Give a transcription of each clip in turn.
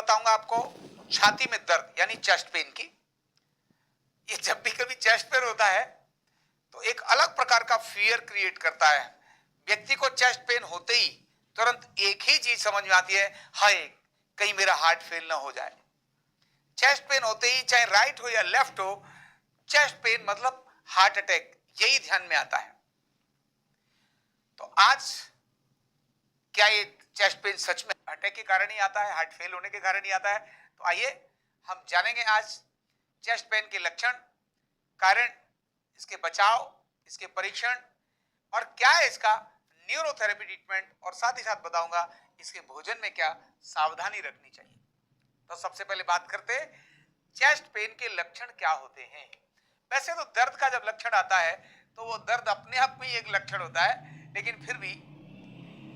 बताऊंगा आपको छाती में दर्द यानी चेस्ट पेन की। ये जब भी कभी चेस्ट पेन होता है तो एक अलग प्रकार का फियर क्रिएट करता है। व्यक्ति को चेस्ट पेन होते ही तुरंत एक ही चीज समझ में आती है, हाय कहीं मेरा हार्ट फेल ना हो जाए। चेस्ट पेन होते ही चाहे राइट हो या लेफ्ट हो, चेस्ट पेन मतलब हार्ट अटैक, यही ध्यान में आता है। तो आज क्या ये चेस्ट पेन सच में अटैक के कारण ही आता है, हार्ट फेल होने के कारण ही आता है? तो आइए हम जानेंगे आज चेस्ट पेन के लक्षण, कारण, इसके बचाव, इसके परीक्षण और क्या है इसका न्यूरोथेरेपी ट्रीटमेंट, और साथ ही साथ बताऊंगा इसके भोजन में क्या सावधानी रखनी चाहिए। तो सबसे पहले बात करते चेस्ट पेन के लक्षण क्या होते हैं। वैसे तो दर्द का जब लक्षण आता है तो वो दर्द अपने आप में ही एक लक्षण होता है, लेकिन फिर भी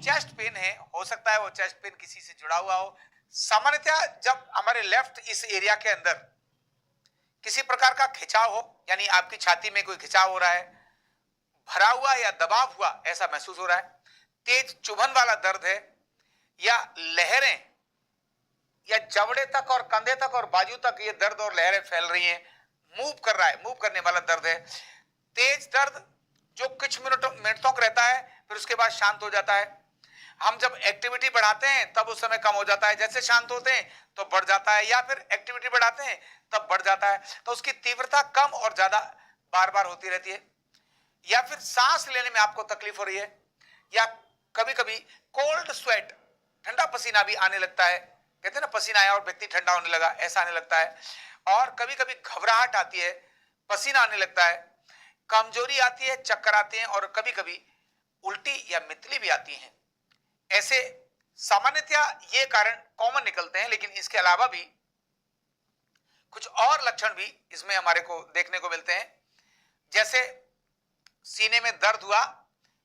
चेस्ट पेन है, हो सकता है वो चेस्ट पेन किसी से जुड़ा हुआ हो। सामान्यतः जब हमारे लेफ्ट इस एरिया के अंदर किसी प्रकार का खिंचाव हो, यानी आपकी छाती में कोई खिंचाव हो रहा है, भरा हुआ या दबाव हुआ ऐसा महसूस हो रहा है, तेज चुभन वाला दर्द है, या लहरें या जबड़े तक और कंधे तक और बाजू तक ये दर्द और लहरें फैल रही हैं, मूव कर रहा है, मूव करने वाला दर्द है, तेज दर्द जो कुछ मिनटों का रहता है फिर उसके बाद शांत हो जाता है। हम जब एक्टिविटी बढ़ाते हैं तब उस समय कम हो जाता है, जैसे शांत होते हैं तो बढ़ जाता है, या फिर एक्टिविटी बढ़ाते हैं तब बढ़ जाता है। तो उसकी तीव्रता कम और ज्यादा बार बार होती रहती है। या फिर सांस लेने में आपको तकलीफ हो रही है, या कभी कभी कोल्ड स्वेट, ठंडा पसीना भी आने लगता है, कहते हैं ना पसीना आया और व्यक्ति ठंडा होने लगा, ऐसा आने लगता है। और कभी कभी घबराहट आती है, पसीना आने लगता है, कमजोरी आती है, चक्कर आते हैं और कभी कभी उल्टी या मितली भी आती है। ऐसे सामान्यतया ये कारण कॉमन निकलते हैं, लेकिन इसके अलावा भी कुछ और लक्षण भी इसमें हमारे को देखने को मिलते हैं। जैसे सीने में दर्द हुआ,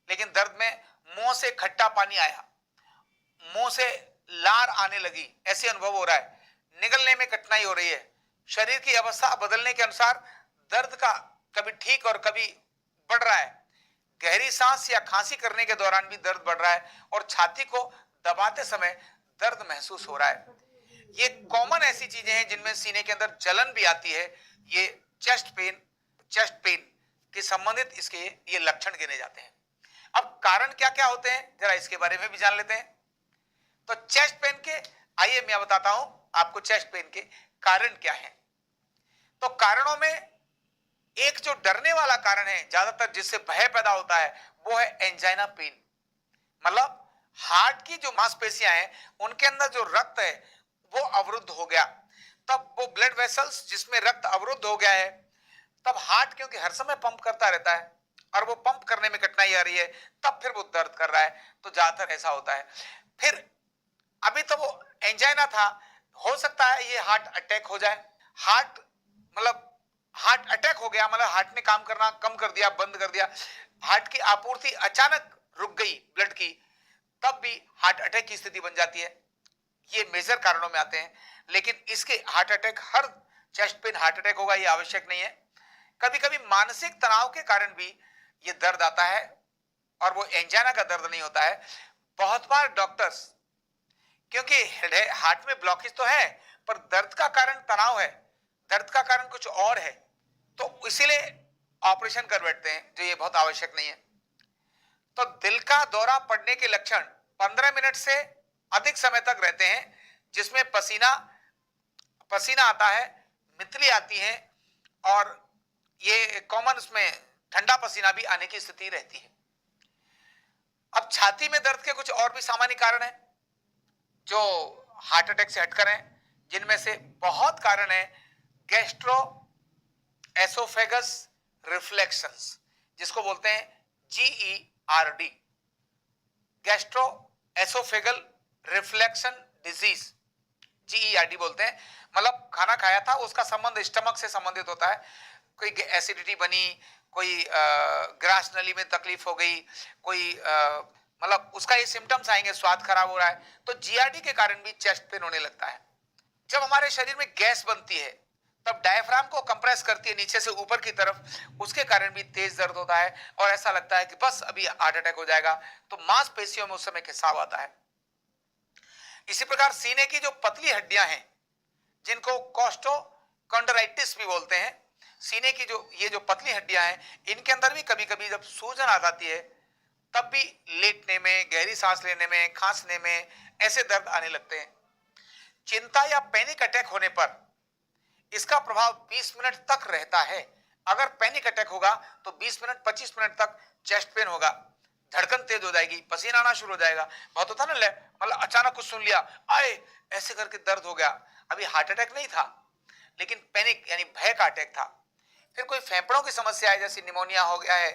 लेकिन दर्द में मुंह से खट्टा पानी आया, मुंह से लार आने लगी, ऐसे अनुभव हो रहा है, निगलने में कठिनाई हो रही है, शरीर की अवस्था बदलने के अनुसार दर्द का कभी ठीक और कभी बढ़ रहा है, गहरी सांस या खांसी करने के दौरान भी दर्द बढ़ रहा है, और छाती को दबाते समय दर्द महसूस हो रहा है। ये कॉमन ऐसी चीजें हैं जिनमें सीने के अंदर जलन भी आती है। ये चेस्ट पेन के संबंधित इसके ये लक्षण गिने जाते हैं। अब कारण क्या क्या होते हैं जरा इसके बारे में भी जान लेते हैं। तो चेस्ट पेन के, आइए मैं बताता हूं आपको चेस्ट पेन के कारण क्या है। तो कारणों में एक जो डरने वाला कारण है ज्यादातर जिससे भय पैदा होता है वो है एंजाइना पेन। मतलब हार्ट की जो मांसपेशियां हैं उनके अंदर जो रक्त है वो अवरुद्ध हो गया, तब वो ब्लड वेसल्स जिसमें रक्त अवरुद्ध हो गया है, तब हार्ट क्योंकि हर समय पंप करता रहता है और वो पंप करने में कठिनाई आ रही है, तब फिर वो दर्द कर रहा है। तो ज्यादातर ऐसा होता है। फिर अभी तो वो एंजाइना था, हो सकता है ये हार्ट अटैक हो जाए। हार्ट अटैक हो गया मतलब हार्ट ने काम करना कम कर दिया, बंद कर दिया, हार्ट की आपूर्ति अचानक रुक गई ब्लड की, तब भी हार्ट अटैक की स्थिति बन जाती है। ये मेजर कारणों में आते हैं, लेकिन इसके हार्ट अटैक, हर चेस्ट पेन हार्ट अटैक होगा ये आवश्यक नहीं है। कभी कभी मानसिक तनाव के कारण भी ये दर्द आता है और वो एंजाइना का दर्द नहीं होता है। बहुत बार डॉक्टर्स, क्योंकि हार्ट में ब्लॉकेज तो है पर दर्द का कारण तनाव है, दर्द का कारण कुछ और है, तो इसीलिए ऑपरेशन कर बैठते हैं, जो ये बहुत आवश्यक नहीं है। तो दिल का दौरा पड़ने के लक्षण 15 मिनट से अधिक समय तक रहते हैं, जिसमें पसीना आता है, मितली आती है, और ये कॉमन उसमें ठंडा पसीना भी आने की स्थिति रहती है। अब छाती में दर्द के कुछ और भी सामान्य कारण हैं जो हार्ट अटैक से हटकर हैं, जिनमें से बहुत कारण है गैस्ट्रो एसोफेगस रिफ्लेक्शंस, जिसको बोलते हैं GERD, gastro oesophageal reflection disease, GERD बोलते हैं। मतलब खाना खाया था उसका संबंध स्टमक से संबंधित होता है, कोई एसिडिटी बनी, कोई ग्रास नली में तकलीफ हो गई, कोई मतलब उसका ये सिम्टम्स आएंगे, स्वाद खराब हो रहा है, तो GERD के कारण भी चेस्ट पेन होने लगता है। जब हमारे शरीर में गैस बनती है तब डायफ्राम को कंप्रेस करती है नीचे से ऊपर की तरफ, उसके कारण भी तेज दर्द होता है और ऐसा लगता है कि बस अभी हार्ट अटैक हो जाएगा, तो मांसपेशियों में उस समय खिंचाव आता है। इसी प्रकार सीने की जो पतली हड्डियां हैं, जिनको कोस्टोकॉन्ड्राइटिस भी बोलते हैं, सीने की जो ये जो पतली हड्डियां हैं, इनके अंदर भी कभी कभी जब सूजन आ जाती है, तब भी लेटने में, गहरी सांस लेने में, खांसने में ऐसे दर्द आने लगते हैं। चिंता या पैनिक अटैक होने पर इसका प्रभाव 20 मिनट तक रहता है। अगर पैनिक अटैक होगा तो 20 मिनट 25 मिनट तक चेस्ट पेन होगा, धड़कन तेज हो जाएगी, पसीना आना शुरू हो जाएगा। बहुत होता ना, मतलब अचानक कुछ सुन लिया, आए ऐसे करके दर्द हो गया। अभी हार्ट अटैक नहीं था, लेकिन पैनिक यानी भय का अटैक था। फिर कोई फेफड़ों की समस्या है, जैसे निमोनिया हो गया है,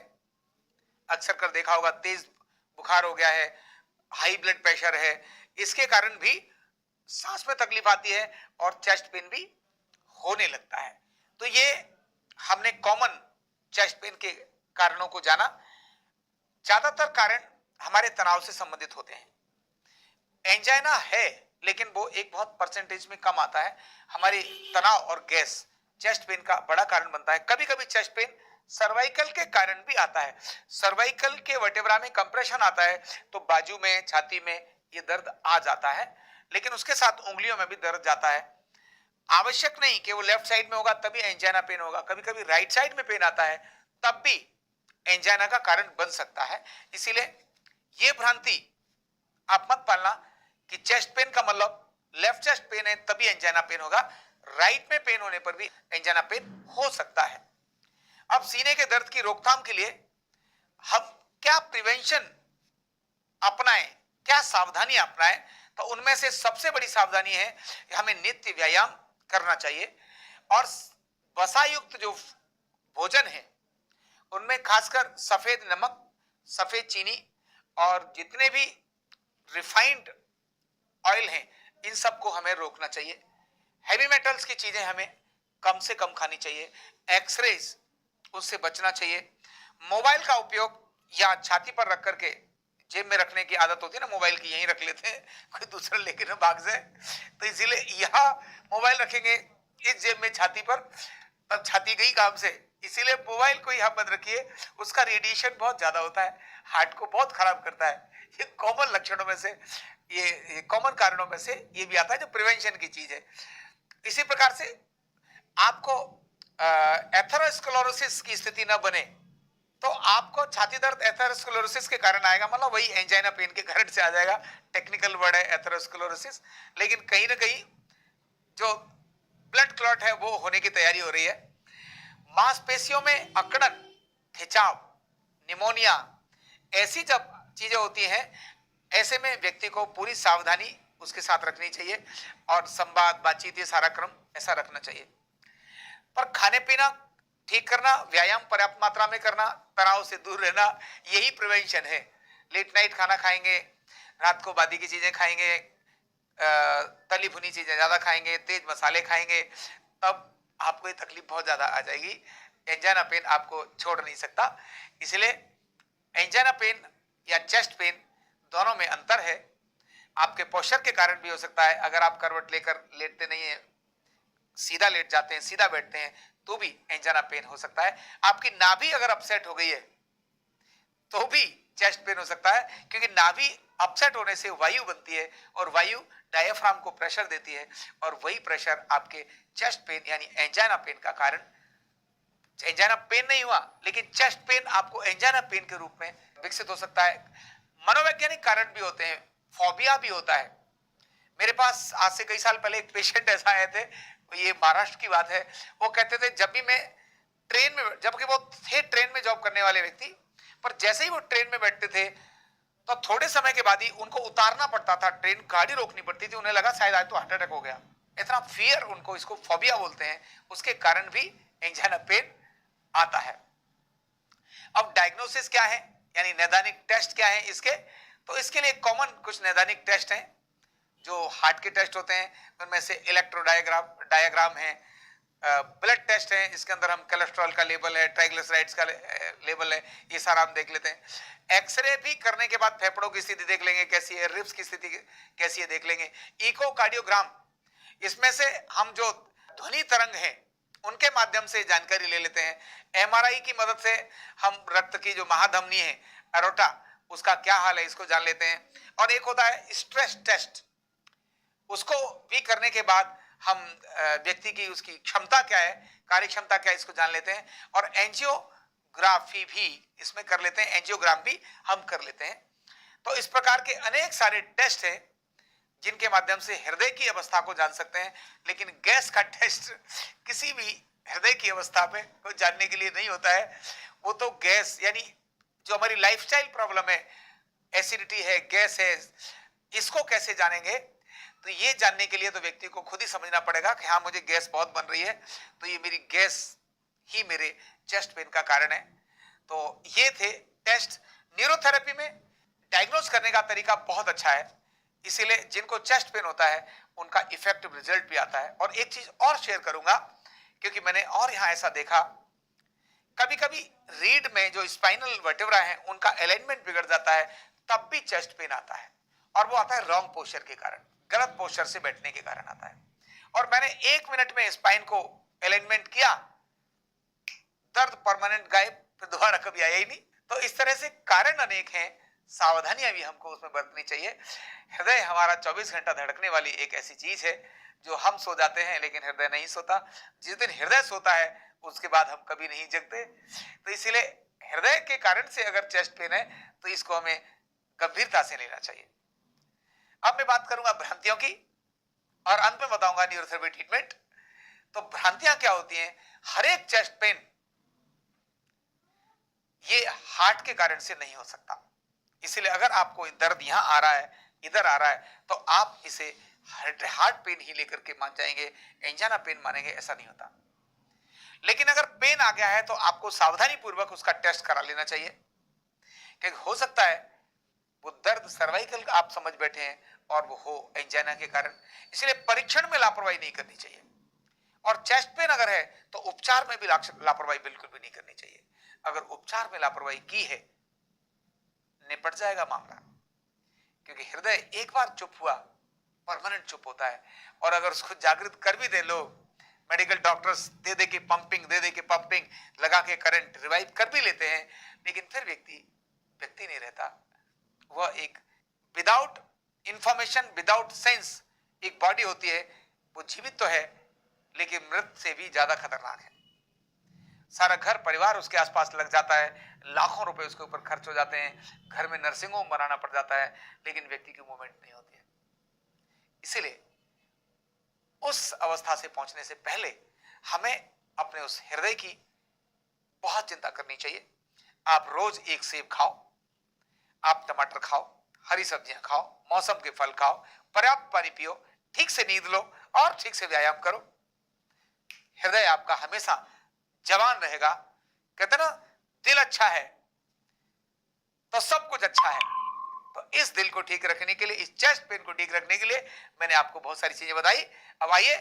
अक्सर कर देखा होगा, तेज बुखार हो गया है, हाई ब्लड प्रेशर है, इसके कारण भी सांस में तकलीफ आती है और चेस्ट पेन भी होने लगता है। तो ये हमने कॉमन चेस्ट पेन के कारणों को जाना। ज्यादातर कारण हमारे तनाव से संबंधित होते हैं। एंजाइना है, लेकिन वो एक बहुत परसेंटेज में कम आता है। हमारे तनाव और गैस चेस्ट पेन का बड़ा कारण बनता है। कभी कभी चेस्ट पेन सर्वाइकल के कारण भी आता है। सर्वाइकल के वर्टेब्रा में कंप्रेशन आता है, तो बाजू में, छाती में ये दर्द आ जाता है, लेकिन उसके साथ उंगलियों में भी दर्द जाता है। आवश्यक नहीं कि वो लेफ्ट साइड में होगा तभी एंजाइना पेन होगा, कभी कभी राइट साइड में पेन आता है, तब भी एंजाइना का कारण बन सकता है। इसीलिए ये भ्रांति आप मत पालना कि चेस्ट पेन का मतलब लेफ्ट चेस्ट पेन है तभी एंजाइना पेन होगा। राइट में पेन होने पर भी एंजाइना पेन हो सकता है। अब सीने के दर्द की रोकथाम के लिए हम क्या प्रिवेंशन अपनाएं, क्या सावधानी अपनाएं, तो उनमें से सबसे बड़ी सावधानी है कि हमें नित्य व्यायाम करना चाहिए और वसायुक्त जो भोजन है उनमें खासकर सफेद नमक, सफेद चीनी और जितने भी रिफाइंड ऑयल हैं, इन सबको हमें रोकना चाहिए। हैवी मेटल्स की चीजें हमें कम से कम खानी चाहिए। एक्सरेज, उससे बचना चाहिए। मोबाइल का उपयोग या छाती पर रख करके, जेब में रखने की आदत होती है ना, मोबाइल की यहीं रख लेते हैं, कोई दूसरा लेके ना भाग जाए, तो इसीलिए यहाँ मोबाइल रखेंगे इस जेब में छाती पर, तब छाती गई काम से। इसीलिए मोबाइल को यहाँ मत रखिए, उसका रेडिएशन बहुत ज्यादा होता है, हार्ट को बहुत खराब करता है। ये कॉमन लक्षणों में से, ये कॉमन कारणों में से ये भी आता है जो प्रिवेंशन की चीज है। इसी प्रकार से आपको एथेरोस्क्लेरोसिस की स्थिति न बने, तो आपको छाती दर्द एथेरोस्क्लेरोसिस के कारण आएगा, मतलब वही एंजाइना पेन के कारण से आ जाएगा। टेक्निकल वर्ड है एथेरोस्क्लेरोसिस, लेकिन कहीं ना कहीं जो ब्लड क्लॉट है वो होने की तैयारी हो रही है। मांसपेशियों में अकड़न, खिंचाव, निमोनिया, ऐसी जब चीजें होती हैं, ऐसे में व्यक्ति को पूरी सावधानी उसके साथ रखनी चाहिए और संवाद, बातचीत, ये सारा क्रम ऐसा रखना चाहिए। पर खाने पीना ठीक करना, व्यायाम पर्याप्त मात्रा में करना, तनाव से दूर रहना, यही प्रिवेंशन है। लेट नाइट खाना खाएंगे, रात को बादी की चीजें खाएंगे, तली भुनी चीजें ज्यादा खाएंगे, तेज मसाले खाएंगे, तब आपको ये तकलीफ बहुत ज्यादा आ जाएगी। एंजाइना पेन आपको छोड़ नहीं सकता। इसलिए एंजाइना पेन या चेस्ट पेन दोनों में अंतर है। आपके पोस्चर के कारण भी हो सकता है। अगर आप करवट लेकर लेटते नहीं है, सीधा लेट जाते हैं, सीधा बैठते हैं, तो भी एंजाइना पेन हो सकता है। आपकी नाभि अगर अपसेट हो गई है तो भी चेस्ट पेन हो सकता है, क्योंकि नाभि अपसेट होने से वायु बनती है और वायु डायफ्राम को प्रेशर देती है, और वही प्रेशर आपके चेस्ट पेन यानी एंजाइना पेन का कारण। एंजाइना पेन नहीं हुआ, लेकिन चेस्ट पेन आपको एंजाइना पेन के रूप में विकसित हो सकता है। मनोवैज्ञानिक कारण भी होते हैं, फोबिया भी होता है। मेरे पास आज से कई साल पहले एक पेशेंट ऐसा आए थे, ये महाराष्ट्र की बात है। वो कहते थे जब भी मैं ट्रेन में, जबकि वो थे ट्रेन में जॉब करने वाले व्यक्ति, पर जैसे ही वो ट्रेन में बैठते थे तो थोड़े समय के बाद ही उनको उतारना पड़ता था, ट्रेन गाड़ी रोकनी पड़ती थी। उन्हें लगा शायद आज तो हार्ट अटैक हो गया। इतना फियर उनको, इसको फोबिया बोलते हैं, उसके कारण भी एंजाइना पेन आता है। अब डायग्नोसिस क्या है, यानी नैदानिक टेस्ट क्या है इसके, तो इसके लिए कॉमन कुछ नैदानिक टेस्ट हैं जो हार्ट के टेस्ट होते हैं। उनमें से इलेक्ट्रोडायग्राम है, ब्लड टेस्ट है, इसके अंदर हम कोलेस्ट्रॉल का लेवल है, ट्राइग्लिसराइड्स का लेवल है, ये सारा हम देख लेते हैं। एक्सरे भी करने के बाद फेफड़ों की स्थिति देख लेंगे कैसी है, रिब्स की स्थिति कैसी है देख लेंगे। इकोकार्डियोग्राम, इसमें से हम जो ध्वनि तरंग है उनके माध्यम से जानकारी ले लेते हैं। एमआरआई की मदद से हम रक्त की जो महाधमनी है, एरोटा, उसका क्या हाल है इसको जान लेते हैं। और एक होता है स्ट्रेस टेस्ट, उसको भी करने के बाद हम व्यक्ति की उसकी क्षमता क्या है, कार्य क्षमता क्या है, इसको जान लेते हैं। और एंजियोग्राफी भी इसमें कर लेते हैं, एंजियोग्राम भी हम कर लेते हैं। तो इस प्रकार के अनेक सारे टेस्ट हैं जिनके माध्यम से हृदय की अवस्था को जान सकते हैं। लेकिन गैस का टेस्ट किसी भी हृदय की अवस्था पे को जानने के लिए नहीं होता है। वो तो गैस यानी जो हमारी लाइफस्टाइल प्रॉब्लम है, एसिडिटी है, गैस है, इसको कैसे जानेंगे? तो ये जानने के लिए तो व्यक्ति को खुद ही समझना पड़ेगा कि हाँ, मुझे गैस बहुत बन रही है, तो ये मेरी गैस ही मेरे चेस्ट पेन का कारण है। तो ये थे टेस्ट। न्यूरोथेरेपी में डायग्नोज करने का तरीका बहुत अच्छा है, इसीलिए जिनको चेस्ट पेन होता है उनका इफेक्टिव रिजल्ट भी आता है। और एक चीज और शेयर करूंगा, क्योंकि मैंने और यहां ऐसा देखा, कभी कभी रीढ़ में जो स्पाइनल वर्टेब्रा है उनका अलाइनमेंट बिगड़ जाता है, तब भी चेस्ट पेन आता है। और वो आता है रॉन्ग पोस्चर के कारण, गलत पोस्चर से बैठने के कारण आता है। और मैंने 1 मिनट में स्पाइन को अलाइनमेंट किया, दर्द परमानेंट गायब, फिर दोबारा कभी आया ही नहीं। तो इस तरह से कारण अनेक हैं, सावधानियां भी हमको उसमें बरतनी चाहिए। हृदय हमारा 24 घंटा धड़कने वाली एक ऐसी चीज है जो हम सो जाते हैं लेकिन हृदय नहीं सोता। जिस दिन हृदय सोता है उसके बाद हम कभी नहीं जगते। तो इसीलिए हृदय के कारण से अगर चेस्ट पेन है तो इसको हमें गंभीरता से लेना चाहिए। अब मैं बात करूंगा भ्रांतियों की और अंत में बताऊंगा न्यूरोथेरेपी ट्रीटमेंट। तो भ्रांतियां क्या होती हैं? हर एक चेस्ट पेन ये हार्ट के कारण से नहीं हो सकता। इसलिए अगर आपको दर्द यहां आ रहा है, इधर आ रहा है, तो आप इसे हार्ट पेन ही लेकर के मान जाएंगे, एंजाइना पेन मानेंगे, ऐसा नहीं होता। लेकिन अगर पेन आ गया है तो आपको सावधानी पूर्वक उसका टेस्ट करा लेना चाहिए, क्योंकि हो सकता है वो दर्द सर्वाइकल आप समझ बैठे हैं और वो हो एंजाइना के कारण। इसलिए परीक्षण में लापरवाही नहीं करनी चाहिए। और चेस्ट पेन अगर है तो उपचार में भी लापरवाही बिल्कुल भी नहीं करनी चाहिए। अगर उपचार में लापरवाही की है, निपट जाएगा मामला, क्योंकि हृदय एक बार चुप हुआ परमानेंट चुप होता है। और अगर उसको जागृत कर भी दे लोग, मेडिकल डॉक्टर्स दे दे के पंपिंग लगा के करंट रिवाइव कर भी लेते हैं, लेकिन फिर व्यक्ति नहीं रहता। वह एक विदाउट इंफॉर्मेशन, विदाउट सेंस एक बॉडी होती है। वो जीवित तो है लेकिन मृत से भी ज्यादा खतरनाक है। सारा घर परिवार उसके आसपास लग जाता है, लाखों रुपए उसके ऊपर खर्च हो जाते हैं, घर में नर्सिंग होम बनाना पड़ जाता है, लेकिन व्यक्ति की मूवमेंट नहीं होती है। इसीलिए उस अवस्था से पहुंचने से पहले हमें अपने उस हृदय की बहुत चिंता करनी चाहिए। आप रोज 1 सेब खाओ, आप टमाटर खाओ, हरी सब्जियां खाओ, मौसम के फल खाओ, पर्याप्त पानी पियो, ठीक से नींद लो और ठीक से व्यायाम करो। हृदय आपका हमेशा जवान रहेगा। कहते ना, दिल अच्छा है तो सब कुछ अच्छा है। तो इस दिल को ठीक रखने के लिए, इस चेस्ट पेन को ठीक रखने के लिए मैंने आपको बहुत सारी चीजें बताई। अब आइए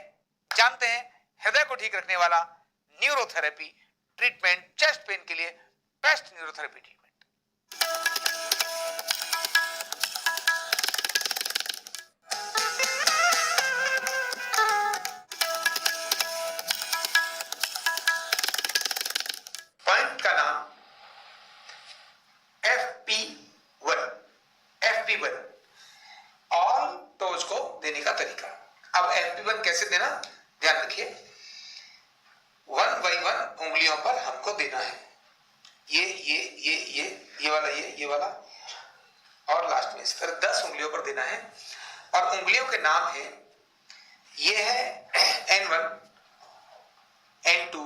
जानते हैं हृदय को ठीक रखने वाला न्यूरोथेरेपी ट्रीटमेंट, चेस्ट पेन के लिए बेस्ट न्यूरोथेरेपी ट्रीटमेंट। पॉइंट का नाम FP1, FP1 ऑल टोज को देने का तरीका। अब FP1 कैसे देना, ध्यान रखिए। 1 by 1 उंगलियों पर हमको देना है। ये वाला और लास्ट में इस तरह 10 उंगलियों पर देना है। और उंगलियों के नाम है, ये है N1, N2,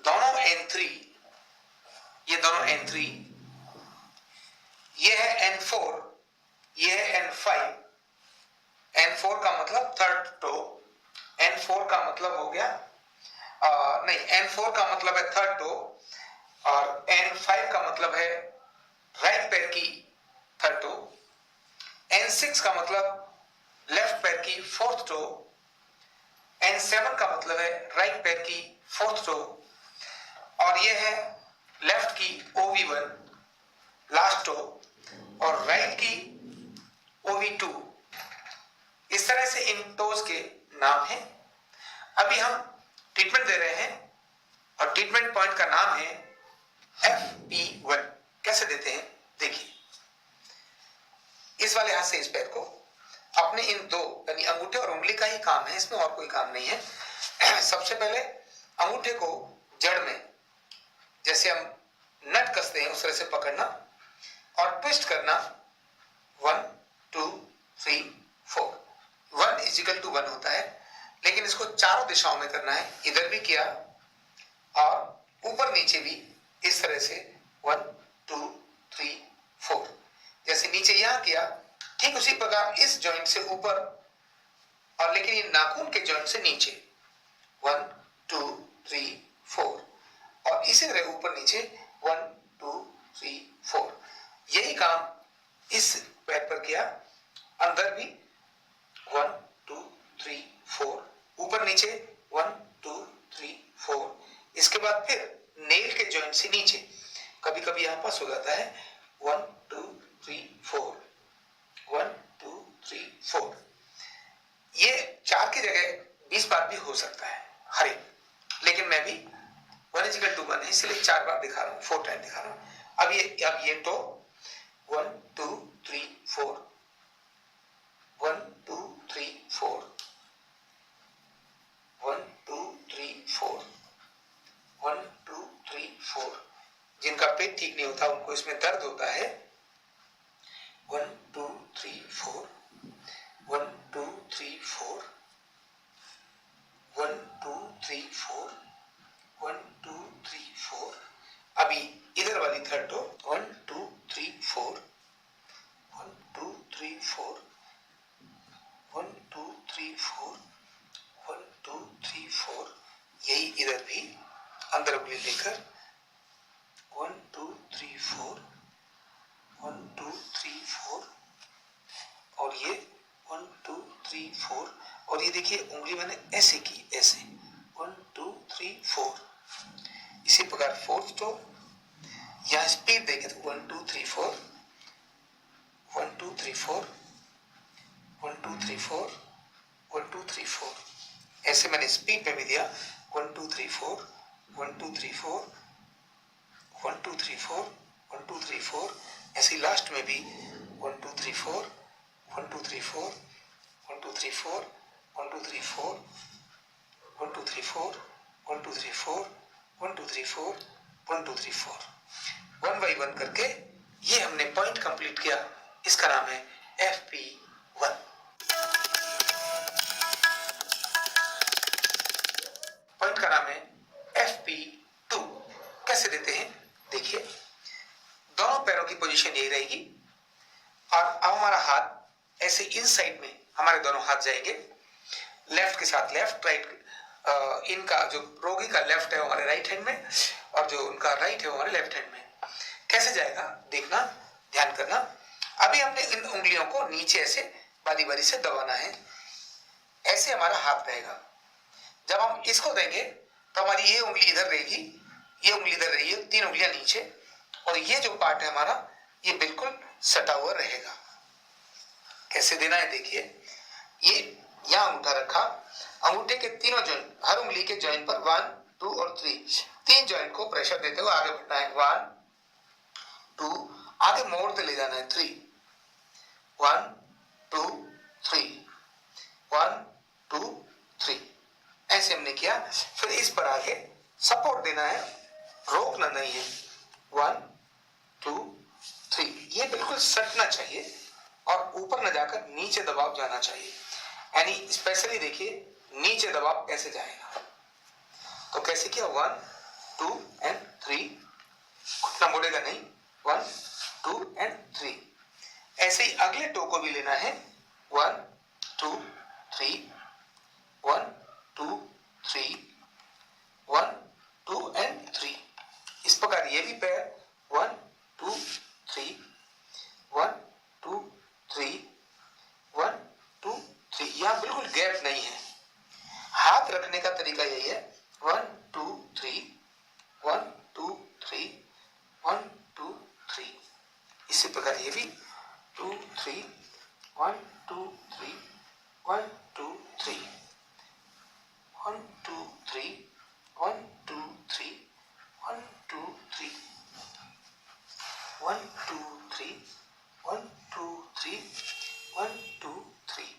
दोनों N3, ये दोनों N3, ये है N4, ये है N5। N4 का मतलब थर्ड टो, N4 का मतलब हो गया नहीं, N4 का मतलब है थर्ड टो, और N5 का मतलब है राइट पैर की थर्ड टो, N6 का मतलब लेफ्ट पैर की फोर्थ टो, N7 का मतलब है राइट पैर की फोर्थ टो, और ये है लेफ्ट की OV1 लास्ट टो और राइट की OV2। इस तरह से इन टोज के नाम हैं। अभी हम ट्रीटमेंट दे रहे हैं और ट्रीटमेंट पॉइंट का नाम है FP1। कैसे देते हैं देखिए। इस वाले हाथ से इस पैर को अपने इन दो यानी अंगूठे और उंगली का ही काम है, इसमें और कोई काम नहीं है। सबसे पहले अंगूठे को जड़ में जैसे हम नट कसते हैं उस तरह से पकड़ना और ट्विस्ट करना 1 2 3 4। 1 इजिकल टू 1 होता है, लेकिन इसको चारों दिशाओं में करना है। इधर भी किया और ऊपर नीचे भी इस तरह से 1 2 3 4। जैसे नीचे यहां किया, ठीक उसी प्रकार इस जॉइंट से ऊपर और लेकिन ये नाखून के जॉइंट से नीचे 1 2 3 4 और इसी तरह ऊपर नीचे 1 2 3 4। यही काम इस पैर पर किया, अंदर भी 1 2 3 4, ऊपर नीचे 1 2 3 4। इसके बाद फिर नेल के जॉइंट से नीचे, कभी कभी यहां पास हो जाता है 1 2 3 4 1 2 3 4। ये 4 की जगह 20 बार भी हो सकता है हर एक, लेकिन मैं भी 1 इजिकल टू 1 है इसलिए 4 बार दिखा रहा हूं, 4 टाइम दिखा रहा हूं। अब ये तो 1 2 3 4 1 2 3 4 1 2 3 4 1 2 3 4। जिनका पेट ठीक नहीं होता उनको इसमें दर्द होता है। 1 2 3 4 1 2 3 4 1 2 3 4 1 2 3 4। अभी इधर वाली थर्ड तो 1 2 3 4 1 2 3 4 1 2 3 4 1 2 3 4। यही इधर भी अंदर उंगली लेकर 1 2 3 4 1 2 3 4 और ये 1 2 3 4 और ये देखिए उंगली मैंने ऐसे की, ऐसे 1 2 3 4। इसी प्रकार फोर्थ तो यहाँ स्पीड देखें तो 1 2 3 4 1 2 3 4 1 2 3 4 1 2 3 4। ऐसे मैंने स्पीड में भी दिया 1 2 3 4 1 2 3 4 1 2 3 4 1 2 3 4। ऐसे लास्ट में भी 1 2 3 4 1 2 3 4 1 2 3 4 1 2 3 4 1 2 3 4 1 2 3 4 1 2 3 4 1 2 3 4। 1 बाई 1 करके ये हमने पॉइंट कंप्लीट किया। इसका नाम है FP1। पॉइंट का नाम है FP2। कैसे देते हैं देखिए, दोनों पैरों की पोजीशन यही रहेगी और अब हमारा हाथ ऐसे इन साइड में हमारे दोनों हाथ जाएंगे, लेफ्ट के साथ लेफ्ट, राइट इनका जो रोगी का लेफ्ट है वो हमारे राइट हैंड में और जो उनका राइट है वो हमारे लेफ्ट हैंड में। कैसे जाएगा देखना, ध्यान करना। अभी हमने इन उंगलियों को नीचे ऐसे बारी बारी से दबाना है, ऐसे हमारा हाथ रहेगा। जब हम इसको देंगे तो हमारी ये उंगली इधर रहेगी, ये उंगली इधर रहेगी, 3 उंगलियां नीचे और ये जो पार्ट है हमारा ये बिल्कुल सटा हुआ रहेगा। कैसे देना है देखिए, ये यहां अंगूठा रखा, अंगूठे के तीनों जॉइंट, हर उंगली के जॉइंट पर 1 2 और 3 जॉइंट को प्रेशर देते हुए आगे बढ़ना है। 1 2 आगे मोड़ते ले जाना है। 3 1 2 3 1 2 3। ऐसे हमने किया। फिर इस पर आगे सपोर्ट देना है, रोकना नहीं है। 1 2 3। ये बिल्कुल सटना चाहिए और ऊपर न जाकर नीचे दबाव जाना चाहिए, यानी स्पेशली देखिए नीचे दबाव ऐसे जाएगा। तो कैसे किया 1 2 एंड 3, घुटना मोड़ेगा नहीं, 1 2 एंड 3। ऐसे ही अगले टो को भी लेना है 1 2 3 1 2 3 1 2 एंड 3। इस प्रकार ये भी पैर 1 2 3 1 2 3 1 2 3। यहां बिल्कुल गैप नहीं है। हाथ रखने का तरीका यही है 1 2 3 1 2 3 1 2 3। इसी प्रकार ये भी 2 3 1 2 3 1 2 3 1 2 3 1 2 3 1 2 3 1 2 3 1 2 3 1 2 3।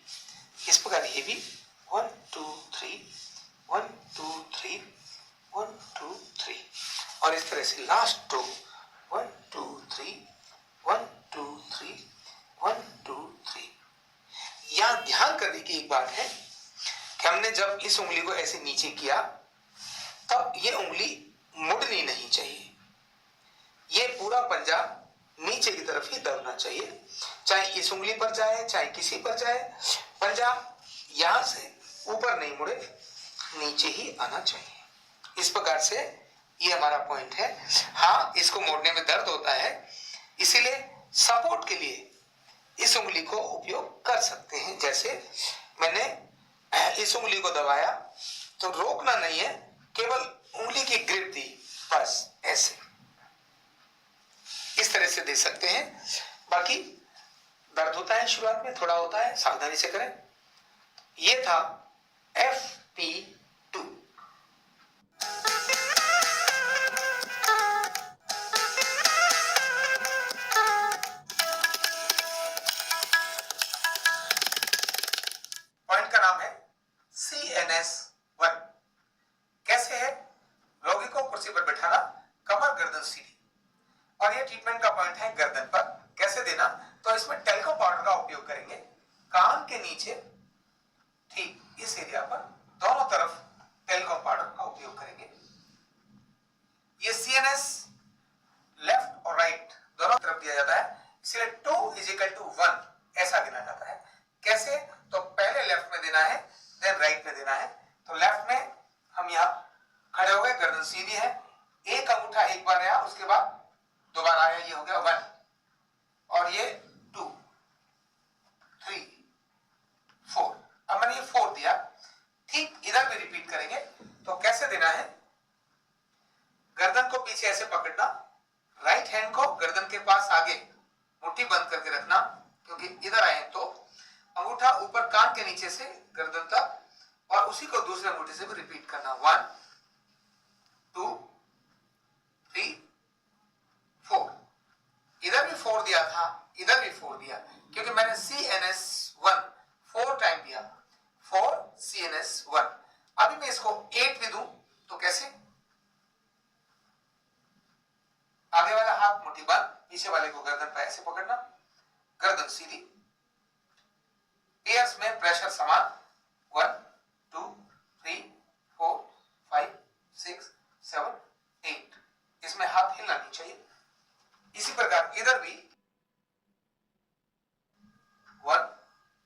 और इस तरह से लास्ट टू 1 2 3 1 2 3 1 2 3। यहां ध्यान करने की एक बात है कि हमने जब इस उंगली को ऐसे नीचे किया तब ये उंगली मुड़नी नहीं चाहिए, ये पूरा पंजा नीचे की तरफ ही दबना चाहिए, चाहे इस उंगली पर जाए चाहे किसी पर जाए, पंजा यहां से ऊपर नहीं मुड़े, नीचे ही आना चाहिए। इस प्रकार से ये हमारा पॉइंट है। हाँ, इसको मोड़ने में दर्द होता है, इसीलिए सपोर्ट के लिए इस उंगली को उपयोग कर सकते हैं। जैसे मैंने इस उंगली को दबाया तो रोकना नहीं है, केवल उंगली की ग्रिप दी, बस ऐसे इस तरह से दे सकते हैं। बाकी दर्द होता है, शुरुआत में थोड़ा होता है, सावधानी से करें। ये था FP2। पॉइंट का नाम है CNS1। कैसे है? रोगी को कुर्सी पर बैठाना, कमर गर्दन सीधी, और ये ट्रीटमेंट का पॉइंट है गर्दन पर। कैसे देना? तो इसमें टेल्को पाउडर का उपयोग करेंगे, कान के नीचे ठीक इस एरिया पर दोनों तरफ टेल्को पाउडर का उपयोग करेंगे। ये CNS लेफ्ट और राइट दोनों तरफ दिया जाता है, इसलिए 2 = 1 ऐसा गिना जाता है। कैसे? तो पहले लेफ्ट में देना है, देन राइट में देना है। तो लेफ्ट में हम यहाँ खड़े हो गए, गर्दन सीधी है, एक अंगूठा एक बार आया, उसके बाद दोबारा आया, ये हो गया 1, और ये 2 3 4। अब मैंने ये 4 दिया, ठीक इधर भी रिपीट करेंगे। तो कैसे देना है? गर्दन को पीछे ऐसे पकड़ना, राइट हैंड को गर्दन के पास आगे मुट्ठी बंद करके रखना, क्योंकि इधर आए तो अंगूठा ऊपर कान के नीचे से गर्दन तक, और उसी को दूसरे अंगूठे से भी रिपीट करना। 1 2 3 4। इधर भी 4 दिया था, इधर भी 4 दिया, क्योंकि मैंने CNS1 4 टाइम दिया, 4 CNS1। अभी मैं इसको 8 भी दूं तो कैसे? आगे वाला हाथ मुट्ठी बंद, पीछे वाले को गर्दन पर ऐसे पकड़ना, गर्दन सीधी, पेयर्स में प्रेशर समान, 1 2 3 4 5 6 7 8। इसमें हाथ हिलना नहीं चाहिए। इसी प्रकार इधर भी 1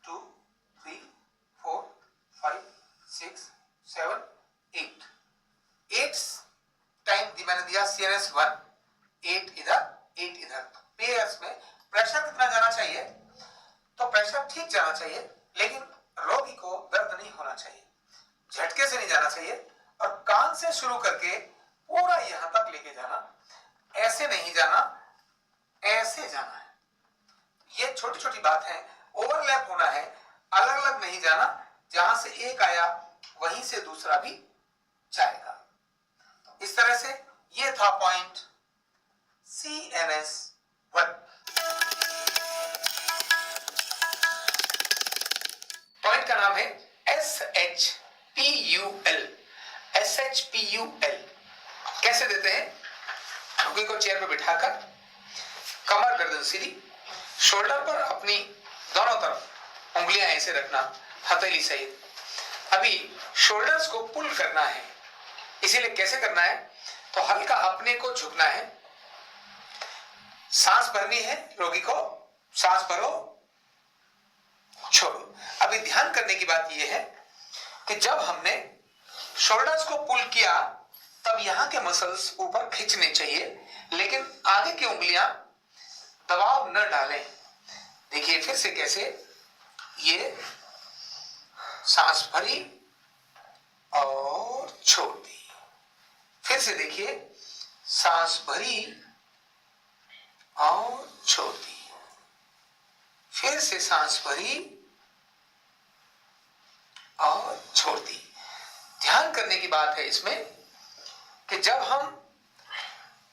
2 3 4 5 6 7 8। 8 टाइम मैंने दिया CNS1, 8 इधर 8 इधर। पेयर्स में प्रेशर कितना जाना चाहिए? तो प्रेशर ठीक जाना चाहिए, लेकिन रोगी को दर्द नहीं होना चाहिए, झटके से नहीं जाना चाहिए, और कान से शुरू करके पूरा यहां तक लेके जाना, ऐसे नहीं जाना, ऐसे जाना है। ये छोटी छोटी बात है, ओवरलैप होना है, अलग अलग नहीं जाना। जहां से एक आया वहीं से दूसरा भी जाएगा। तो इस तरह से ये था पॉइंट CNS1। पॉइंट का नाम है SHPUL। SHPUL कैसे देते हैं? रोगी को चेयर पर बिठाकर, कमर गर्दन सीधी, शोल्डर पर अपनी दोनों तरफ उंगलियां ऐसे रखना, हथेली सहित। अभी शोल्डर्स को पुल करना है, इसीलिए कैसे करना है? तो हल्का अपने को झुकना है, सांस भरनी है, रोगी को सांस भरो छोड़ो। अभी ध्यान करने की बात यह है कि जब हमने शोल्डर्स को पुल किया तब यहां के मसल्स ऊपर खींचने चाहिए, लेकिन आगे की उंगलियां दबाव न डालें। देखिए फिर से कैसे, ये सांस भरी और छोड़ दी, फिर से देखिए, सांस भरी और छोड़ दी, फिर से सांस भरी और छोड़ दी। ध्यान करने की बात है इसमें कि जब हम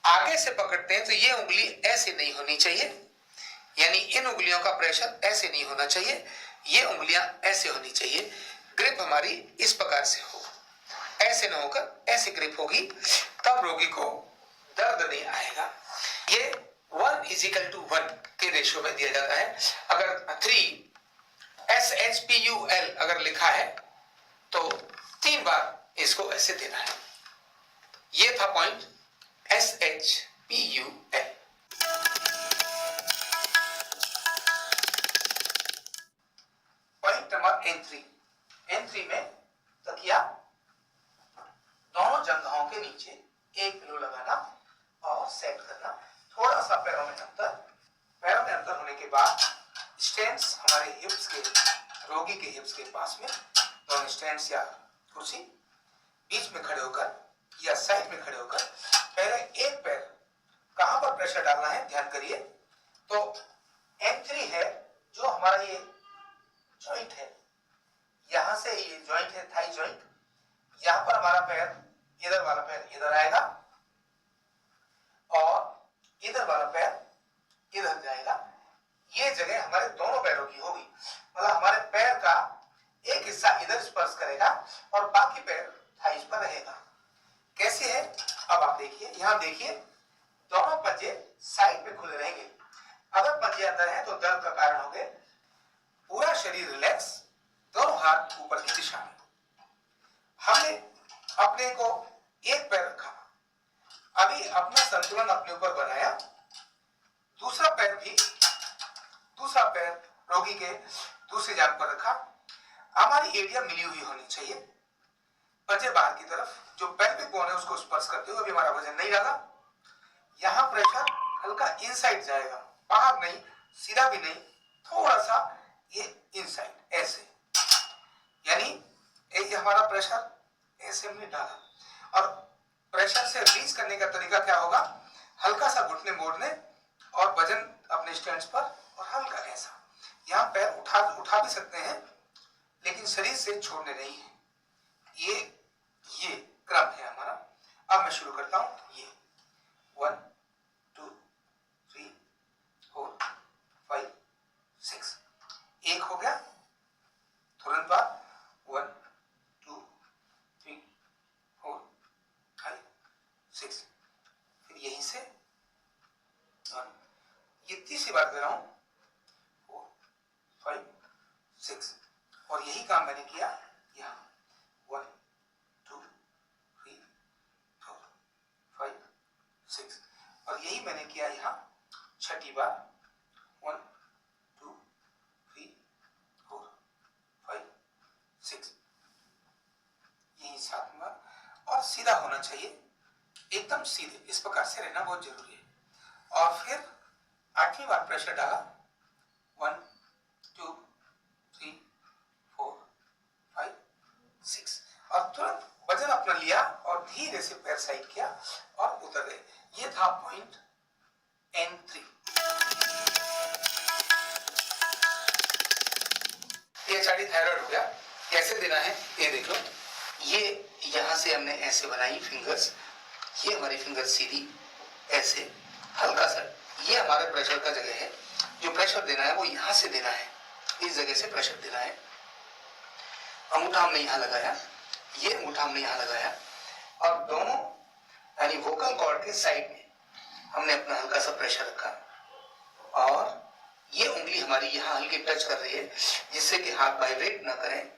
आगे से पकड़ते हैं तो ये उंगली ऐसे नहीं होनी चाहिए, यानी इन उंगलियों का प्रेशर ऐसे नहीं होना चाहिए, ये उंगलियां ऐसे होनी चाहिए। ग्रिप हमारी इस प्रकार से हो, ऐसे न होकर ऐसे ग्रिप होगी, तब रोगी को दर्द नहीं आएगा। ये 1:1 के रेशियो में दिया जाता है। अगर 3 SHPUL अगर लिखा है तो 3 बार इसको ऐसे देना है। ये था point SHPUL। Point number N3 में तकिया दोनों जंघाओं के नीचे 1 पिलो लगाना और सेट करना। थोड़ा सा पैरों में अंतर होने के बाद स्टैंड्स हमारे हिप्स के, रोगी के हिप्स के पास में दोनों स्टैंड्स या कुर्सी बीच में खड़े होकर या साइड में खड़े होकर पहले एक पैर कहां पर प्रेशर डालना है ध्यान करिए। तो N3 है जो हमारा ये जॉइंट है, यहां से ये जॉइंट है थाई जॉइंट, यहां पर हमारा पैर, इधर वाला पैर इधर आएगा और इधर वाला पैर इधर जाएगा। ये जगह हमारे दोनों पैरों की होगी, मतलब हमारे पैर का एक हिस्सा इधर स्पर्श करेगा और बाकी पैर थाइस पर रहेगा। कैसे है अब आप देखिए, यहां देखिए दोनों पंजे साइड में खुले रहेंगे। अगर पंजे अंदर है तो दर्द का कारण हो गए। पूरा शरीर रिलैक्स, दोनों हाथ ऊपर की दिशा में। हमने अपने को एक पैर रखा, अभी अपना संतुलन अपने ऊपर बनाया। दूसरा पैर रोगी के दूसरी जांघ पर रखा। हमारी एरिया मिली हुई होनी चाहिए, पंजे बाहर की तरफ, जो पेल्विक बोन है उसको स्पर्श करते हुए। अभी हमारा वजन नहीं लगा, यहां प्रेशर हल्का इनसाइड जाएगा, बाहर नहीं, सीधा भी नहीं, थोड़ा सा ये इनसाइड ऐसे, यानी ये हमारा प्रेशर ऐसे हमने डाला। और प्रेशर से रिलीज करने का तरीका क्या होगा, हल्का सा घुटने मोड़ने और वजन अपने स्टैंड्स पर और हल्का ऐसा। यहाँ पैर उठा भी सकते हैं लेकिन शरीर से छोड़ने नहीं है। ये क्रम है हमारा। अब मैं शुरू करता हूं। ये 1 2 3 4 5 6 एक हो गया, तुरंत बाद 1 2 3 4 5 6, फिर यहीं से 1, ये तीसरी बार कर रहा हूं 4 5 6, और यही काम मैंने किया यहाँ 1 2 3 4 5 6, और यही मैंने किया यहाँ छठी बार 1 2 3 4 5 6, यही 7 बार। और सीधा होना चाहिए, एकदम सीधे, इस प्रकार से रहना बहुत जरूरी है। और फिर 8वीं बार प्रेशर डाला 1 2 3 4 5 6, और तुरंत वजन अपना लिया और धीरे से पैर साइड किया और उतर गए। ये था पॉइंट N3। ये HRT थायराइड हो गया। कैसे देना है ये देख लो। ये यहां से हमने ऐसे बनाई फिंगर्स, ये हमारी फिंगर सीधी ऐसे हल्का सा, ये हमारे प्रेशर का जगह है। जो प्रेशर देना है वो यहां से देना है, इस जगह से प्रेशर देना है। अंगूठा हमने यहां लगाया, ये अंगूठा हमने यहां लगाया, और दोनों यानी वोकल कॉर्ड के साइड में हमने अपना हल्का सा प्रेशर रखा, और ये उंगली हमारी यहाँ हल्की टच कर रही है जिससे कि हाथ वाइब्रेट ना करें।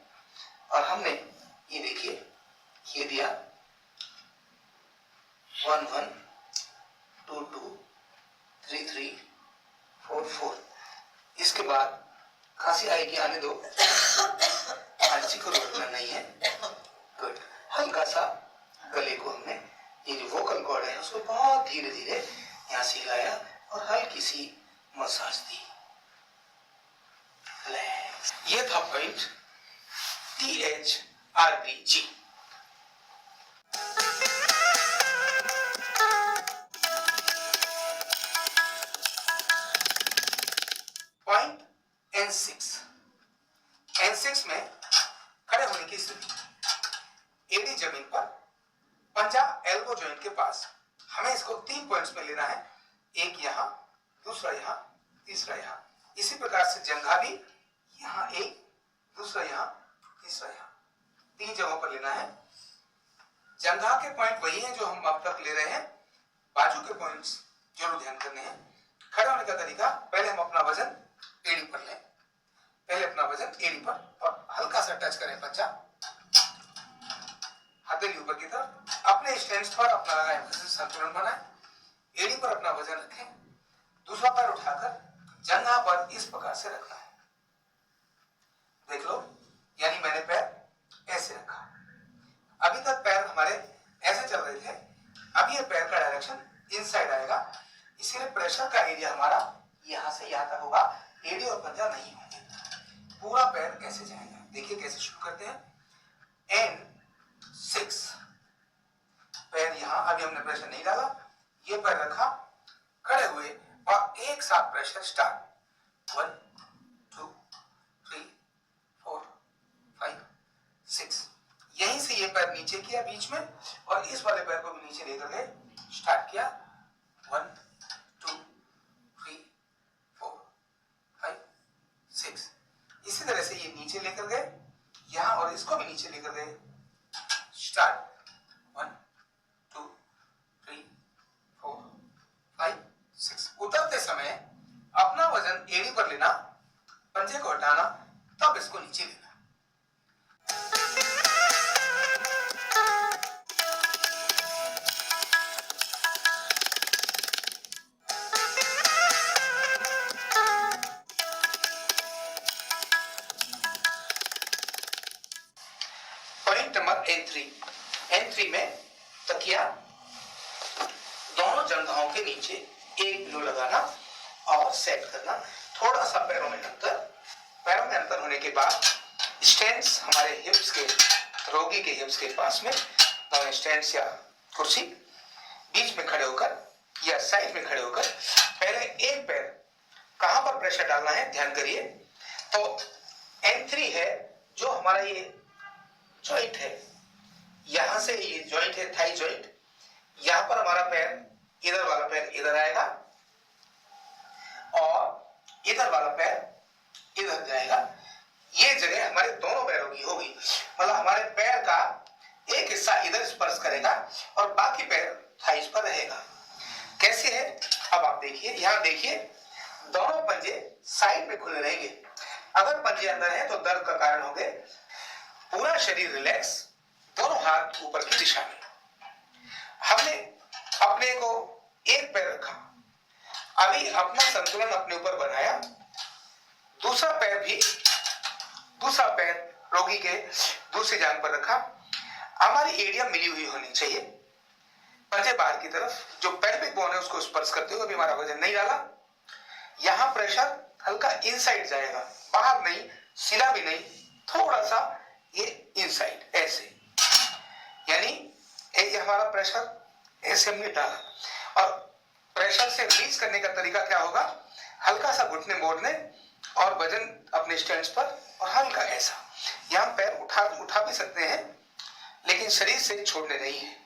और हमने ये देखिए ये दिया 1 1 2 2 3 3 4 4। इसके बाद खांसी आएगी, आने दो, खांसी को रोकना नहीं है। गुड। हल्का सा गले को हमने, ये जो वोकल कॉर्ड है उसको बहुत धीरे धीरे यहाँ से हिलाया और हल्की सी मसाज दी। ये था पॉइंट THRBG। पॉइंट N6 में खड़े होने की स्थिति, एडी जमीन पर, पंजा एल्बो जॉइंट के पास। हमें इसको 3 पॉइंट्स में लेना है, एक यहां, दूसरा यहां, तीसरा यहां। इसी प्रकार से जंघा भी यहां एक, दूसरा यहां, तीसरा यहां, 3 जगहों पर लेना है। जंघा के पॉइंट वही हैं जो हम अब तक ले रहे हैं। बाजू के पॉइंट्स जरूर ध्यान करने हैं। खड़े होने का तरीका, पहले हम अपना वजन एड़ी पर लें, पहले अपना वजन एड़ी पर और हल्का सा टच करें पंजा, हथेली ऊपर की तरफ, अपने स्टैंड पर अपना लगाएं, संतुलन बनाएं, एड़ी पर अपना वजन रखें, दूसरा पैर उठाकर जंघा पर इस प्रकार से रखना है। देख लो, यानी मैंने पैर ऐसे रखा। अभी तक पैर हमारे ऐसे चल रहे थे, अब ये पैर का डायरेक्शन इनसाइड आएगा, इसीलिए प्रेशर का एरिया हमारा यहां से यहां तक होगा, एड़ी और पंजा नहीं होंगे, पूरा पैर कैसे जाएगा। देखिए कैसे शुरू करते हैं। N6 पैर यहां, अभी हमने प्रेशर नहीं डाला, ये पैर रखा, खड़े हुए और एक साथ प्रेशर स्टार्ट। 1 2 3 4 5 6। यहीं से ये पैर नीचे किया बीच में और इस वाले पैर को भी नीचे लेकर गए, स्टार्ट किया। 1 2 3 4 5 6। इसी तरह से ये नीचे लेकर गए यहां और इसको भी नीचे लेकर गए, स्टार्ट। 1 2 3 4 5 6। उतरते समय अपना वजन एड़ी पर लेना, पंजे को हटाना, तब इसको नीचे लेना। पॉइंट नंबर N3 में तकिया दोनों जंघाओं के नीचे एक पिलो लगाना और सेट करना। थोड़ा सा पैरों में अंतर होने के बाद स्टैंड्स हमारे हिप्स के, रोगी के हिप्स के पास में, स्टैंड्स या कुर्सी, बीच में खड़े होकर या साइड में खड़े होकर पहले एक पैर कहां पर प्रेशर डालना है ध्यान करिए। तो N3 है जो हमारा ये जॉइंट है, यहां से ये जॉइंट है थाई जॉइंट, यहां पर हमारा पैर, इधर वाला पैर इधर आएगा और इधर वाला पैर इधर जाएगा। ये जगह हमारे दोनों पैरों की होगी, मतलब हमारे पैर का एक हिस्सा इधर स्पर्श करेगा और बाकी पैर थाइस पर रहेगा। कैसे है अब आप देखिए, यहां देखिए दोनों पंजे साइड में खुले रहेंगे। अगर पंजे अंदर है तो दर्द का कारण होंगे। पूरा शरीर रिलैक्स, दोनों हाथ ऊपर की दिशा में। हमने अपने को एक पैर रखा, अभी अपना संतुलन अपने ऊपर बनाया, दूसरा पैर रोगी के दूसरी जांघ पर रखा। हमारी एरिया मिली हुई होनी चाहिए, पंजे बाहर की तरफ, जो पेल्विक बोन है उसको स्पर्श करते हुए अभी हमारा वजन नहीं डाला। यहां प्रेशर हल्का इनसाइड जाएगा, बाहर नहीं, सिला भी नहीं, थोड़ा सा ये इनसाइड ऐसे, यानी ये हमारा प्रेशर ऐसे हमने डाला और प्रेशर से रिलीज करने का तरीका क्या होगा, हल्का सा घुटने मोड़ने और वजन अपने स्टैंड्स पर और हल्का ऐसा। यहां पैर उठा भी सकते हैं लेकिन शरीर से छोड़ने नहीं है।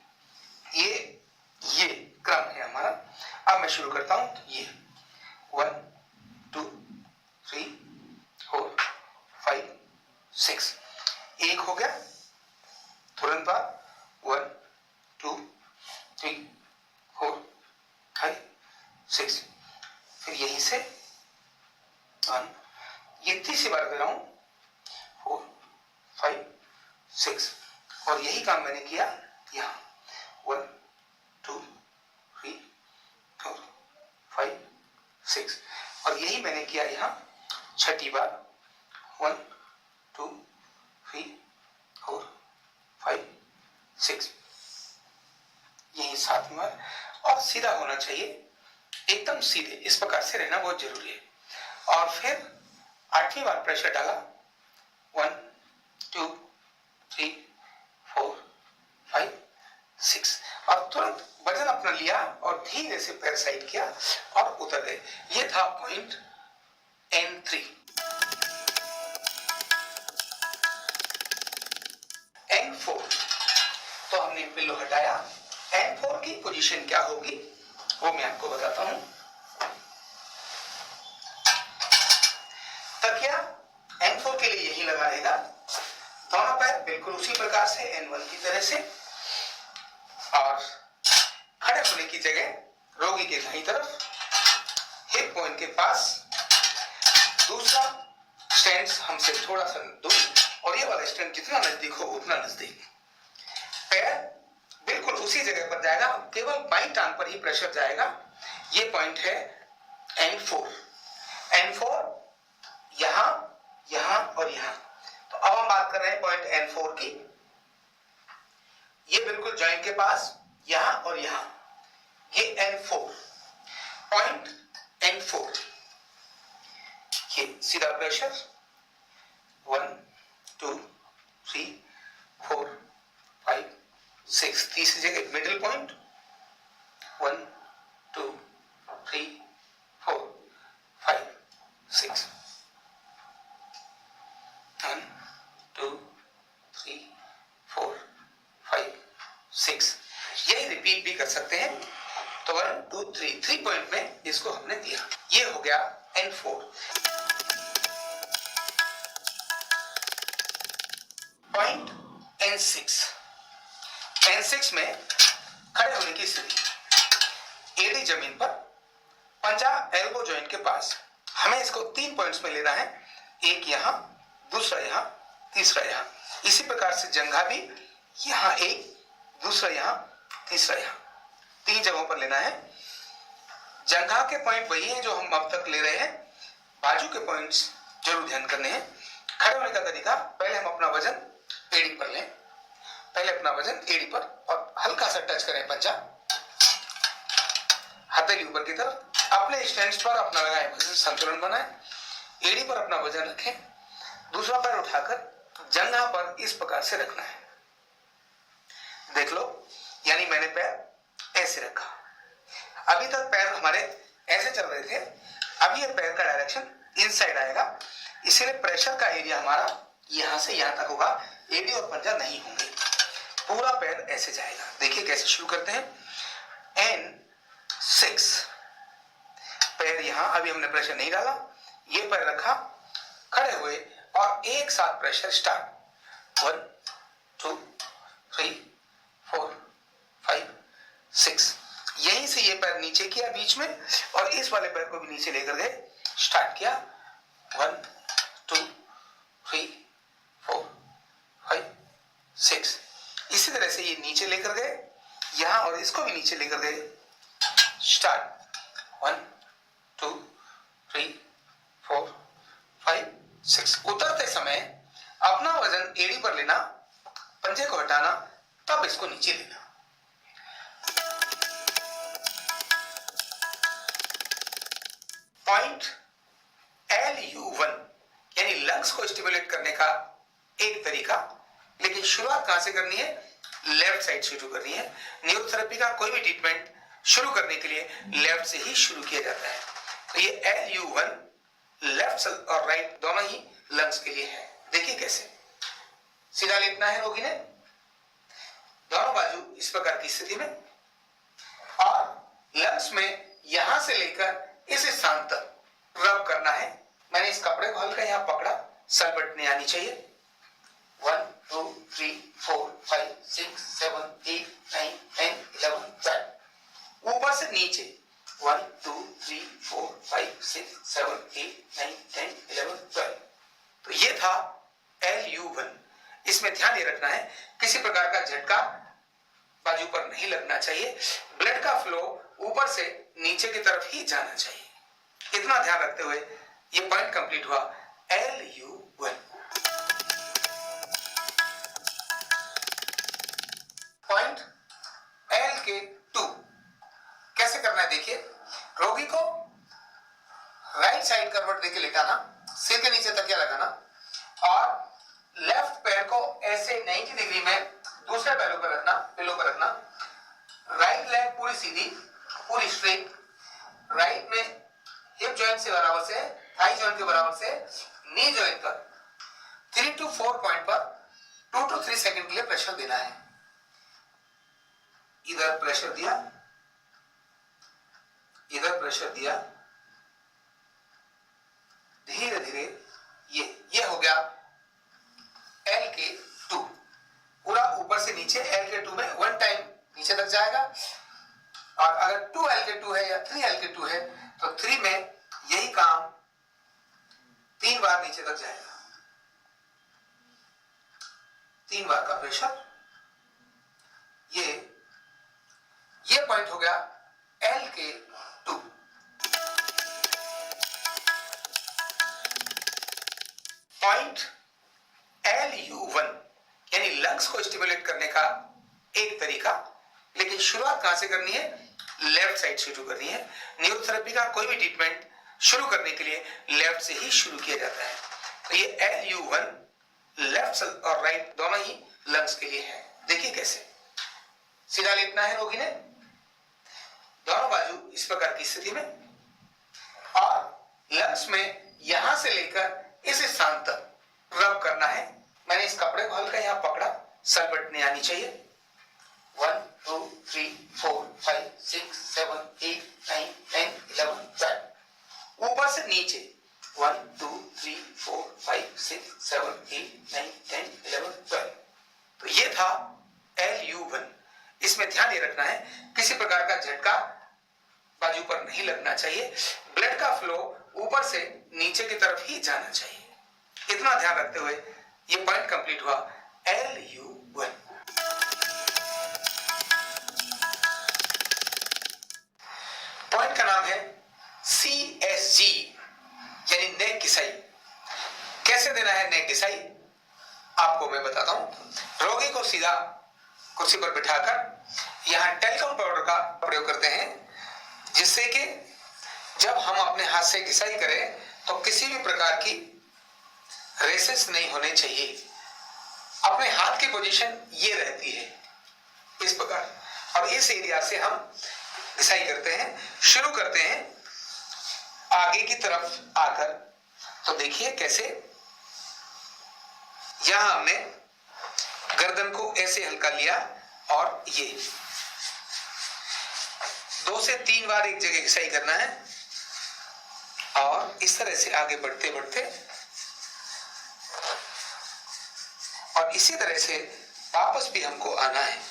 ये क्रम है हमारा। अब मैं शुरू करता हूं। ये 1 2 3 4 5 6, एक हो गया, तुरंत बाद 1 2 3 4 5 6, फिर यहीं से 1, ये तीसरी बार कर रहा हूं, 4 5 6, और यही काम मैंने किया यहां 1 2 3 4 5 6, और यही मैंने किया यहां छठी बार 1 2 3 4 5 6, यही 7वीं बार। और सीधा होना चाहिए, एकदम सीधे, इस प्रकार से रहना बहुत जरूरी है। और फिर 8वीं बार प्रेशर डाला 1 2 3 4 5 6, और तुरंत वजन अपना लिया और धीरे से पैर साइड किया और उतर गए। ये था पॉइंट N3। N4 तो हमने पिलो हटाया। N4 की पोजीशन क्या होगी वो मैं आपको बताता हूं। तकिया N4 के लिए यही लगा रहेगा, दोनों पैर बिल्कुल उसी प्रकार से N1 की तरह से, और खड़े होने की जगह रोगी के दाईं तरफ, हिप पॉइंट के पास, दूसरा स्टैंड हमसे थोड़ा सा दूर, और ये वाला स्टैंड जितना नजदीक हो उतना नजदीक। पैर बिल्कुल उसी जगह पर जाएगा, केवल बाईं टांग पर ही प्रेशर जाएगा। ये पॉइंट है N4। N4 यहां, यहां और यहां। तो अब हम बात कर रहे हैं पॉइंट N4 की। ये बिल्कुल जॉइंट के पास, यहां और यहां, ये N4, पॉइंट N4। ये सीधा प्रेशर 1 2 3 4 5 6, तीसरी जगह मिडिल पॉइंट 1 2 3 4 5 6, 1 2 3 4 5 6। यही रिपीट भी कर सकते हैं। तो 1 2 3 पॉइंट में इसको हमने दिया। ये हो गया N4। Point N6। N6 में खड़े होने की स्थिति, एडी जमीन पर, पंजा एल्बो जॉइंट के पास। हमें इसको 3 पॉइंट्स में लेना है, एक यहां, दूसरा यहां, तीसरा यहां। इसी प्रकार से जंघा भी यहां एक, दूसरा यहां, तीसरा यहां, 3 जगहों पर लेना है। जंघा के पॉइंट वही है जो हम अब तक ले रहे हैं, बाजू के पॉइंट्स जरूर ध्यान करने हैं। खड़े होने का तरीका, पहले हम अपना वजन एड़ी पर लें, पहले अपना वजन एड़ी पर और हल्का सा टच करें पंजा, हथेली ऊपर की तरफ, अपने स्टैंड पर अपना लगाएं, वजन संतुलन बनाएं, एड़ी पर अपना वजन रखें, दूसरा पैर उठाकर जंघा पर इस प्रकार से रखना है। देख लो, यानी मैंने पैर ऐसे रखा। अभी तक पैर हमारे ऐसे चल रहे थे, अब ये पैर का डायरेक्शन इनसाइड आएगा, इसीलिए प्रेशर का एरिया हमारा यहां से यहां तक होगा, एडी और पंजा नहीं होंगे, पूरा पैर ऐसे जाएगा। देखिए कैसे शुरू करते हैं। N6, पैर यहां, अभी हमने प्रेशर नहीं डाला, ये पैर रखा, खड़े हुए और एक साथ प्रेशर स्टार्ट। 1 2 3 4 5 6। यहीं से ये पैर नीचे किया बीच में, और इस वाले पैर को भी नीचे लेकर गए, स्टार्ट किया 1 2 3 4 5 6। इसी तरह से ये नीचे लेकर गए यहां, और इसको भी नीचे लेकर गए, स्टार्ट 1 2 3 4 5 6। उतरते समय अपना वजन एड़ी पर लेना, पंजे को हटाना, तब इसको नीचे लेना। पॉइंट LU1 यानी लंग्स को स्टिमुलेट करने का एक तरीका, लेकिन शुरुआत कहां से करनी है? लेफ्ट साइड से शुरू करनी है। न्यूरोथेरेपी का कोई भी ट्रीटमेंट शुरू करने के लिए लेफ्ट से ही शुरू किया जाता है। तो ये LU1 लेफ्ट और राइट दोनों ही लंग्स के लिए है। देखिए कैसे। सीधा लेटना है रोगी ने, दोनों बाजू इस प्रकार की स्थिति में, और लंग्स में यहां से लेकर इस स्थान तक रब करना है। मैंने इस कपड़े को हल्का यहां पकड़ा, सलबट नहीं आनी चाहिए। 1 2 3 4 5 6 7 8 9 10 11 12, ऊपर से नीचे 1 2 3 4 5 6 7 8 9 10 11 12। तो ये था LU1। इसमें ध्यान ये रखना है, किसी प्रकार का झटका बाजू पर नहीं लगना चाहिए, ब्लड का फ्लो ऊपर से नीचे की तरफ ही जाना चाहिए। इतना ध्यान रखते हुए ये पॉइंट कंप्लीट हुआ LU1। पॉइंट LK2 कैसे करना है देखिए। रोगी को राइट साइड करवट देके लेटाना, सिर के नीचे तकिया लगाना, और लेफ्ट पैर को ऐसे 90 डिग्री में दूसरे पैरों पर रखना, पिलो पर रखना। राइट लेग पूरी सीधी, पूरी स्ट्रेट, राइट में हिप जॉइंट से बराबर से, थाई जॉइंट के बराबर से, नी जॉइंट पर 3 to 4 पॉइंट पर 2 to 3 सेकंड के लिए प्रेशर देना है। इधर प्रेशर दिया, इधर प्रेशर दिया, धीरे धीरे ये हो गया LK2। पूरा ऊपर से नीचे LK2 में 1 टाइम नीचे तक जाएगा, और अगर 2 LK2 है या 3 LK2 है तो 3 में यही काम 3 बार नीचे तक जाएगा, 3 बार का प्रेशर। ये पॉइंट हो गया LK2। पॉइंट LU1 यानी लंग्स को स्टिमुलेट करने का एक तरीका, लेकिन शुरुआत कहां से करनी है? लेफ्ट साइड से शुरू करनी है। न्यूरोथेरेपी का कोई भी ट्रीटमेंट शुरू करने के लिए लेफ्ट से ही शुरू किया जाता है। तो ये LU1 लेफ्ट और राइट दोनों ही लंग्स के लिए है। देखिए कैसे। सीधा लेटना है रोगी ने, दोनों बाजू इस प्रकार की स्थिति में, और लंग्स में यहां से लेकर इस स्थान तक रब करना है। मैंने इस कपड़े को हल्का यहां पकड़ा, सलबटने आनी चाहिए। 1 2 3 4 5 6 7 8 9 10 11 12 ऊपर से नीचे 1 2 3 4 5 6 7 8 9 10 11 12। तो ये था LU1। इसमें ध्यान ये रखना है किसी प्रकार का झटका बाजू पर नहीं लगना चाहिए, ब्लड का फ्लो ऊपर से नीचे की तरफ ही जाना चाहिए। इतना ध्यान रखते हुए ये पॉइंट कंप्लीट हुआ LU1। पॉइंट का नाम है CSG यानी नेक घिसाई। कैसे देना है नेक घिसाई आपको मैं बताता हूं। रोगी को सीधा कुर्सी पर बिठाकर यहां टेलीकॉम पाउडर का प्रयोग करते हैं, जिससे कि जब हम अपने हाथ से घिसाई करें तो किसी भी प्रकार की रेसेस नहीं होने चाहिए। अपने हाथ की पोजीशन ये रहती है इस प्रकार, और इस एरिया से हम घिसाई करते हैं। शुरू करते हैं आगे की तरफ आकर। तो देखिए कैसे यहां हमने गर्दन को ऐसे हल्का लिया और ये 2 से 3 बार एक जगह घिसाई करना है, और इस तरह से आगे बढ़ते बढ़ते, और इसी तरह से वापस भी हमको आना है।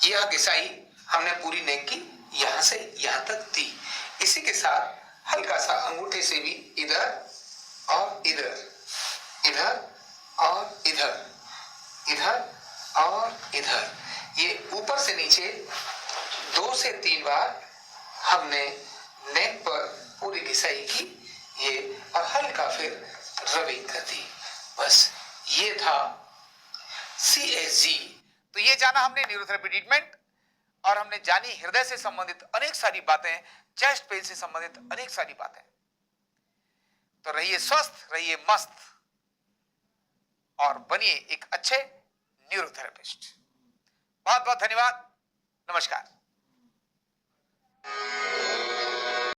यह घिसाई हमने पूरी नेक की यहां से यहां तक दी। इसी के साथ हल्का सा अंगूठे से भी इधर और इधर, इधर और इधर, इधर और इधर, ये ऊपर से नीचे 2 से 3 बार हमने नेक पर पूरी घिसाई की ये, और हल्का फिर रबिंग कर दी। बस ये था CSG। तो ये जाना हमने न्यूरोथेरेपी ट्रीटमेंट, और हमने जानी हृदय से संबंधित अनेक सारी बातें, चेस्ट पेन से संबंधित अनेक सारी बातें। तो रहिए स्वस्थ, रहिए मस्त, और बनिए एक अच्छे न्यूरोथेरेपिस्ट। बहुत बहुत धन्यवाद। नमस्कार।